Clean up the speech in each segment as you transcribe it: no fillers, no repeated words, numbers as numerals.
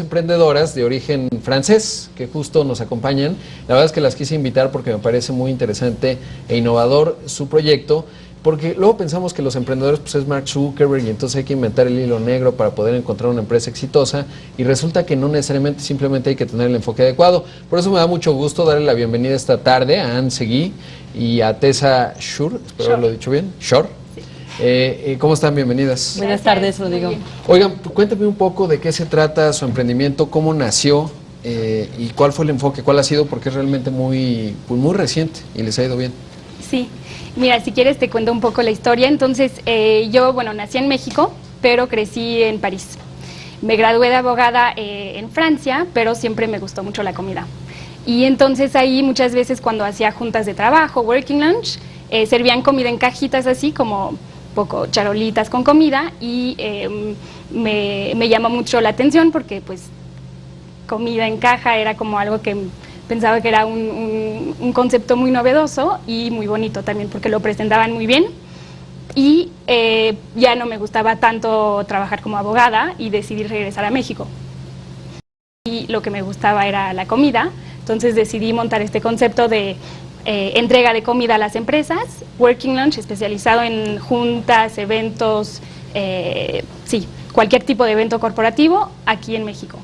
Emprendedoras de origen francés que justo nos acompañan. La verdad es que las quise invitar porque me parece muy interesante e innovador su proyecto, porque luego pensamos que los emprendedores pues es Mark Zuckerberg y entonces hay que inventar el hilo negro para poder encontrar una empresa exitosa, y resulta que no necesariamente, simplemente hay que tener el enfoque adecuado. Por eso me da mucho gusto darle la bienvenida esta tarde a Anne Segui y a Tessa Schur, espero haberlo dicho bien, Schor. ¿Cómo están? Bienvenidas. Buenas tardes, Rodrigo. Oigan, cuéntame un poco de qué se trata su emprendimiento, cómo nació y cuál fue el enfoque, cuál ha sido, porque es realmente muy reciente y les ha ido bien. Sí, mira, si quieres te cuento un poco la historia. Entonces, yo, nací en México, pero crecí en París. Me gradué de abogada en Francia, pero siempre me gustó mucho la comida. Y entonces ahí muchas veces cuando hacía juntas de trabajo, working lunch, servían comida en cajitas así como poco charolitas con comida, y me llamó mucho la atención porque pues comida en caja era como algo que pensaba que era un concepto muy novedoso y muy bonito también porque lo presentaban muy bien, y ya no me gustaba tanto trabajar como abogada y decidí regresar a México. Y lo que me gustaba era la comida, entonces decidí montar este concepto de entrega de comida a las empresas, Working Lunch, especializado en juntas, eventos, sí, cualquier tipo de evento corporativo aquí en México.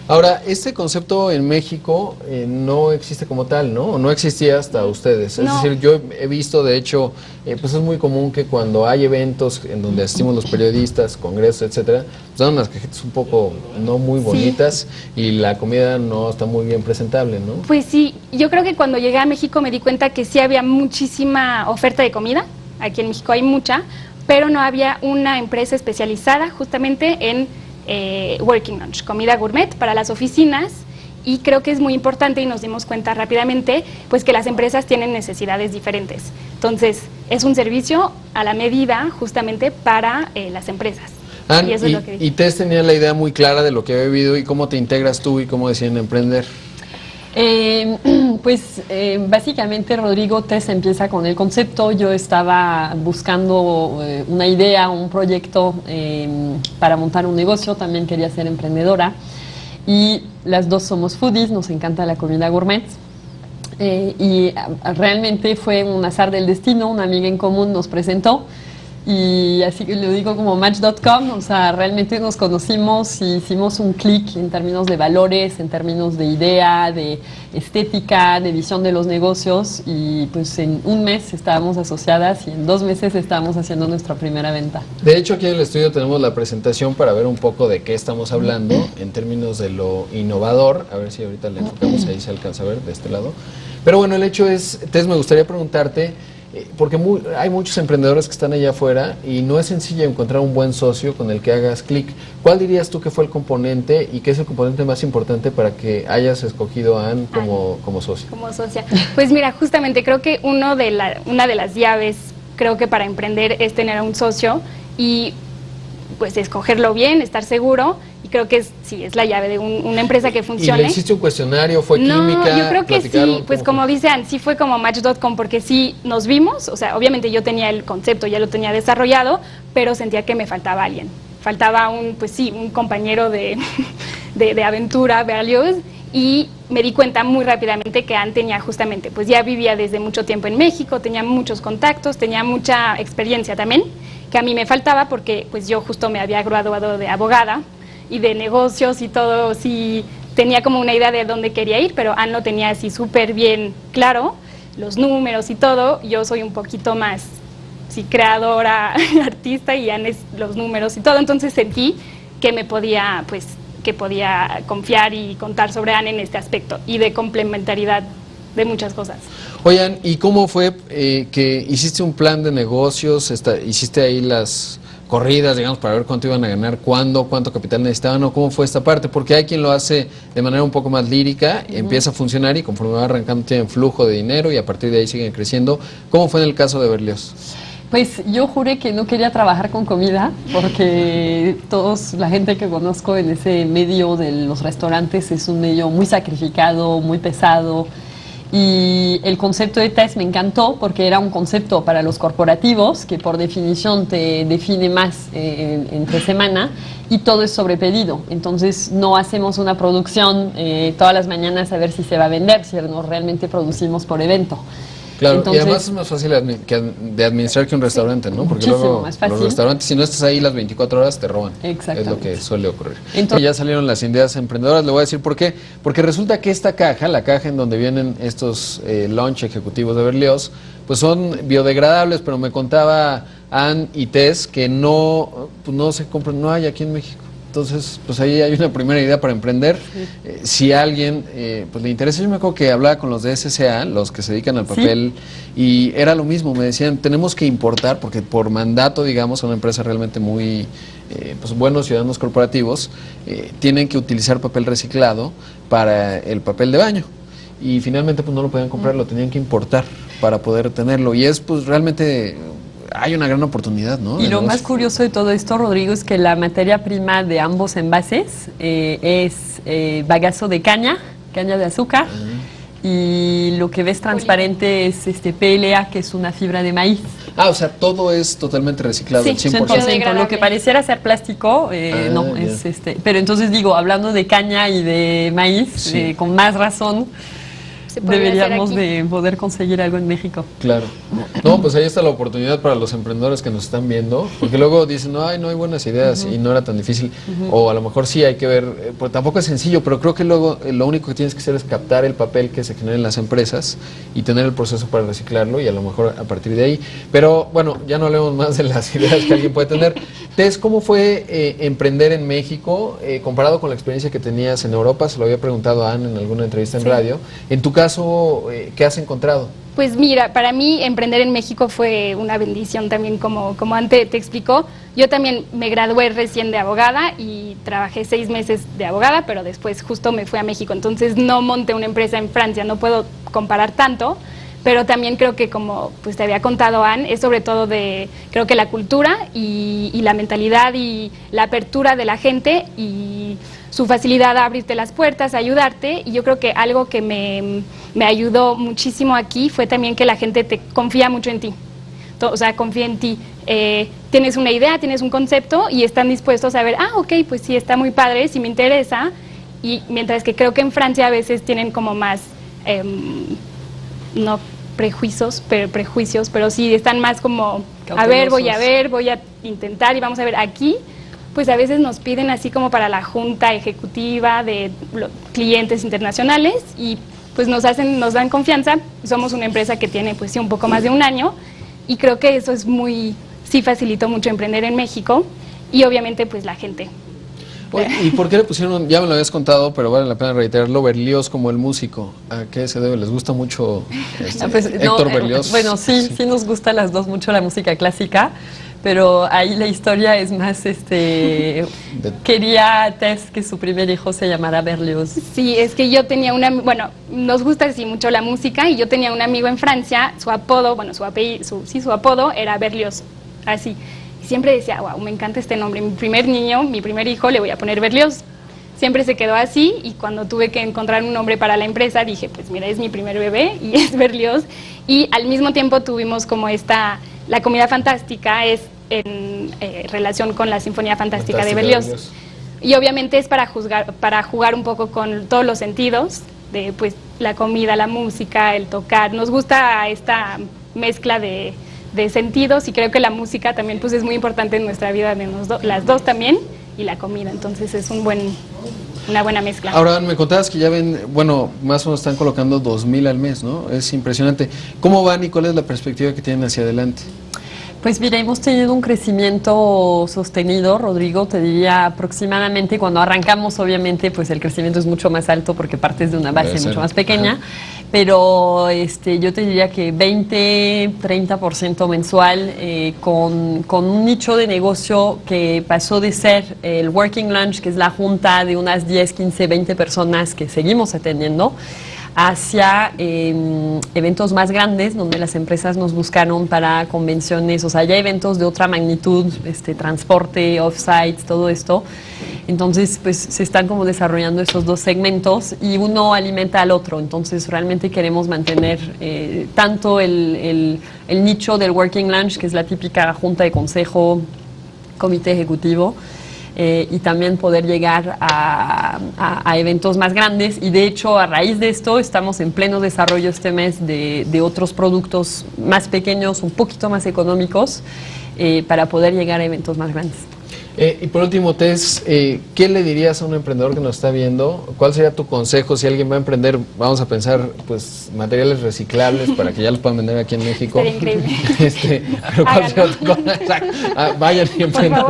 Ahora, este concepto en México no existe como tal, ¿no? No existía hasta ustedes. Es decir, yo he visto, de hecho, pues es muy común que cuando hay eventos en donde asistimos los periodistas, congresos, etcétera, pues dan unas cajitas un poco no muy bonitas, sí, y la comida no está muy bien presentable, ¿no? Pues sí, yo creo que cuando llegué a México me di cuenta que sí había muchísima oferta de comida. Aquí en México hay mucha, pero no había una empresa especializada justamente en Working Lunch, comida gourmet para las oficinas, y creo que es muy importante y nos dimos cuenta rápidamente pues que las empresas tienen necesidades diferentes. Entonces, es un servicio a la medida justamente para las empresas. Anne, y Tess tenía la idea muy clara de lo que había vivido y cómo te integras tú y cómo deciden emprender. Básicamente, Rodrigo, Tess empieza con el concepto. Yo estaba buscando una idea, un proyecto para montar un negocio, también quería ser emprendedora, y las dos somos foodies, nos encanta la comida gourmet, y realmente fue un azar del destino, una amiga en común nos presentó. Y así que lo digo como Match.com, o sea, realmente nos conocimos y hicimos un clic en términos de valores, en términos de idea, de estética, de visión de los negocios, y pues en un mes estábamos asociadas y en 2 meses estábamos haciendo nuestra primera venta. De hecho, aquí en el estudio tenemos la presentación para ver un poco de qué estamos hablando en términos de lo innovador. A ver si ahorita le enfocamos, ahí se alcanza a ver de este lado. Pero bueno, el hecho es, Tess, me gustaría preguntarte, porque hay muchos emprendedores que están allá afuera y no es sencillo encontrar un buen socio con el que hagas clic. ¿Cuál dirías tú que fue el componente y qué es el componente más importante para que hayas escogido a Anne como socia? Como socia. Pues mira, justamente creo que una de las llaves, creo que para emprender, es tener a un socio y pues escogerlo bien, estar seguro. Y creo que es la llave de una empresa que funcione. ¿Y le hiciste un cuestionario? ¿Fue química? No, yo creo que sí, pues como dicen, sí fue como Match.com, porque sí nos vimos, o sea, obviamente yo tenía el concepto, ya lo tenía desarrollado, pero sentía que me faltaba alguien. Faltaba un compañero de aventura, values, y me di cuenta muy rápidamente que Anne tenía justamente, pues ya vivía desde mucho tiempo en México, tenía muchos contactos, tenía mucha experiencia también, que a mí me faltaba porque pues yo justo me había graduado de abogada y de negocios y todo, sí tenía como una idea de dónde quería ir, pero Anne lo tenía así súper bien claro, los números y todo. Yo soy un poquito más, sí, creadora, artista, y Anne es los números y todo, entonces sentí que podía confiar y contar sobre Anne en este aspecto, y de complementariedad de muchas cosas. Oigan, ¿y cómo fue que hiciste un plan de negocios, hiciste ahí las corridas, digamos, para ver cuánto iban a ganar, cuánto capital necesitaban, o cómo fue esta parte? Porque hay quien lo hace de manera un poco más lírica, empieza a funcionar y conforme va arrancando tienen flujo de dinero y a partir de ahí siguen creciendo. ¿Cómo fue en el caso de Berlioz? Pues yo juré que no quería trabajar con comida porque la gente que conozco en ese medio de los restaurantes es un medio muy sacrificado, muy pesado. Y el concepto de test me encantó porque era un concepto para los corporativos que por definición te define más entre semana, y todo es sobre pedido. Entonces no hacemos una producción todas las mañanas a ver si se va a vender, sino realmente producimos por evento. Claro, Entonces, y además es más fácil de administrar que un restaurante, ¿no? Porque muchísimo luego más fácil. los restaurantes, si no estás ahí las 24 horas, te roban. Exactamente. Es lo que suele ocurrir. Entonces, ya salieron las ideas emprendedoras, le voy a decir por qué. Porque resulta que esta caja, la caja en donde vienen estos lunch ejecutivos de Berlioz, pues son biodegradables, pero me contaba Anne y Tess que no se compran, no hay aquí en México. Entonces, pues ahí hay una primera idea para emprender. Sí. Si a alguien pues le interesa, yo me acuerdo que hablaba con los de SCA, los que se dedican al papel, y era lo mismo, me decían, tenemos que importar, porque por mandato, digamos, a una empresa realmente muy pues buenos ciudadanos corporativos, tienen que utilizar papel reciclado para el papel de baño. Y finalmente pues no lo podían comprar, lo tenían que importar para poder tenerlo. Y es pues realmente... hay una gran oportunidad, ¿no? Y lo más curioso de todo esto, Rodrigo, es que la materia prima de ambos envases es bagazo de caña de azúcar, y lo que ves transparente es PLA, que es una fibra de maíz. Ah, o sea, todo es totalmente reciclado, Sí, el 100%. 100%. Lo que pareciera ser plástico, no, ya. es pero entonces digo, hablando de caña y de maíz, Sí. con más razón, Se podría hacer deberíamos aquí. de poder conseguir algo en México. Claro. No, pues ahí está la oportunidad para los emprendedores que nos están viendo, porque luego dicen, no, no hay buenas ideas y no era tan difícil. O a lo mejor sí hay que ver, pues tampoco es sencillo, pero creo que luego lo único que tienes que hacer es captar el papel que se genera en las empresas y tener el proceso para reciclarlo, y a lo mejor a partir de ahí. Pero bueno, ya no hablemos más de las ideas que alguien puede tener. Tess, ¿cómo fue emprender en México comparado con la experiencia que tenías en Europa? Se lo había preguntado a Anne en alguna entrevista en radio. En tu caso, ¿qué has encontrado? Pues mira, para mí emprender en México fue una bendición también, como antes te explicó. Yo también me gradué recién de abogada y trabajé 6 meses de abogada, pero después justo me fui a México. Entonces no monté una empresa en Francia, no puedo comparar tanto, pero también creo que, como pues te había contado Anne, es sobre todo creo que la cultura y la mentalidad y la apertura de la gente y su facilidad a abrirte las puertas, a ayudarte. Y yo creo que algo que me ayudó muchísimo aquí fue también que la gente te confía mucho en ti. O sea, confía en ti. Tienes una idea, tienes un concepto y están dispuestos a ver, ok, pues sí, está muy padre, sí me interesa. Y mientras que creo que en Francia a veces tienen como más, no prejuicios, pero sí están más como, voy a intentar y vamos a ver aquí. Pues a veces nos piden así como para la junta ejecutiva de clientes internacionales y pues nos dan confianza. Somos una empresa que tiene pues sí un poco más de un año y creo que eso es sí facilitó mucho emprender en México y obviamente pues la gente. Oye, ¿y por qué le pusieron, ya me lo habías contado, pero vale la pena reiterarlo, Berlioz como el músico? ¿A qué se debe? ¿Les gusta mucho Héctor Berlioz? Bueno, sí nos gusta a las dos mucho la música clásica, pero ahí la historia es más, quería Tess que su primer hijo se llamara Berlioz. Sí, es que yo tenía nos gusta así mucho la música y yo tenía un amigo en Francia, su apodo era Berlioz, así. Siempre decía, wow, me encanta este nombre, mi primer hijo, le voy a poner Berlioz. Siempre se quedó así y cuando tuve que encontrar un nombre para la empresa dije, pues mira, es mi primer bebé y es Berlioz. Y al mismo tiempo tuvimos como la comida fantástica es en relación con la Sinfonía Fantástica de Berlioz. Y obviamente es para jugar un poco con todos los sentidos, de pues la comida, la música, el tocar. Nos gusta esta mezcla de sentidos y creo que la música también pues es muy importante en nuestra vida, las dos también, y la comida, entonces es una buena mezcla. Ahora me contabas que ya más o menos están colocando 2,000 al mes, ¿no? Es impresionante. ¿Cómo van y cuál es la perspectiva que tienen hacia adelante? Pues mira, hemos tenido un crecimiento sostenido, Rodrigo, te diría aproximadamente, cuando arrancamos obviamente pues el crecimiento es mucho más alto porque partes de una base mucho más pequeña. Ajá. Pero yo te diría que 20-30% mensual con un nicho de negocio que pasó de ser el Working Lunch, que es la junta de unas 10, 15, 20 personas que seguimos atendiendo, hacia eventos más grandes, donde las empresas nos buscaron para convenciones, o sea, ya eventos de otra magnitud, transporte, off-site, todo esto. Entonces, pues se están como desarrollando esos dos segmentos y uno alimenta al otro. Entonces, realmente queremos mantener tanto el nicho del Working Lunch, que es la típica junta de consejo, comité ejecutivo, y también poder llegar a eventos más grandes. Y de hecho, a raíz de esto, estamos en pleno desarrollo este mes de otros productos más pequeños, un poquito más económicos, para poder llegar a eventos más grandes. Y por último, Tess, ¿qué le dirías a un emprendedor que nos está viendo? ¿Cuál sería tu consejo si alguien va a emprender? Vamos a pensar, pues, materiales reciclables para que ya los puedan vender aquí en México. Sería increíble. Pero ¿cuál sería tu consejo? Vayan y emprendan.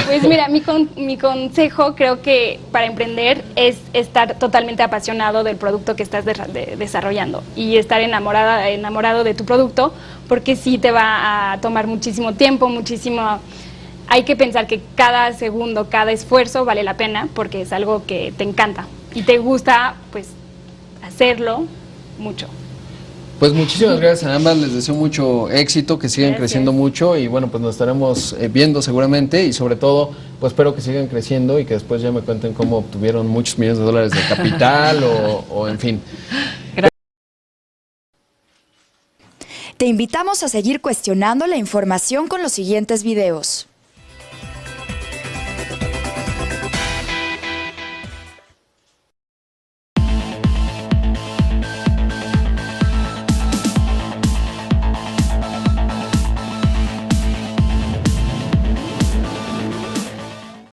Pues mira, mi consejo creo que para emprender es estar totalmente apasionado del producto que estás desarrollando y estar enamorado de tu producto, porque sí te va a tomar muchísimo tiempo, hay que pensar que cada segundo, cada esfuerzo vale la pena porque es algo que te encanta y te gusta, pues, hacerlo mucho. Pues muchísimas gracias a ambas, les deseo mucho éxito, que sigan Gracias. creciendo mucho y bueno, pues nos estaremos viendo seguramente y sobre todo, pues espero que sigan creciendo y que después ya me cuenten cómo obtuvieron muchos millones de dólares de capital o en fin. Te invitamos a seguir cuestionando la información con los siguientes videos.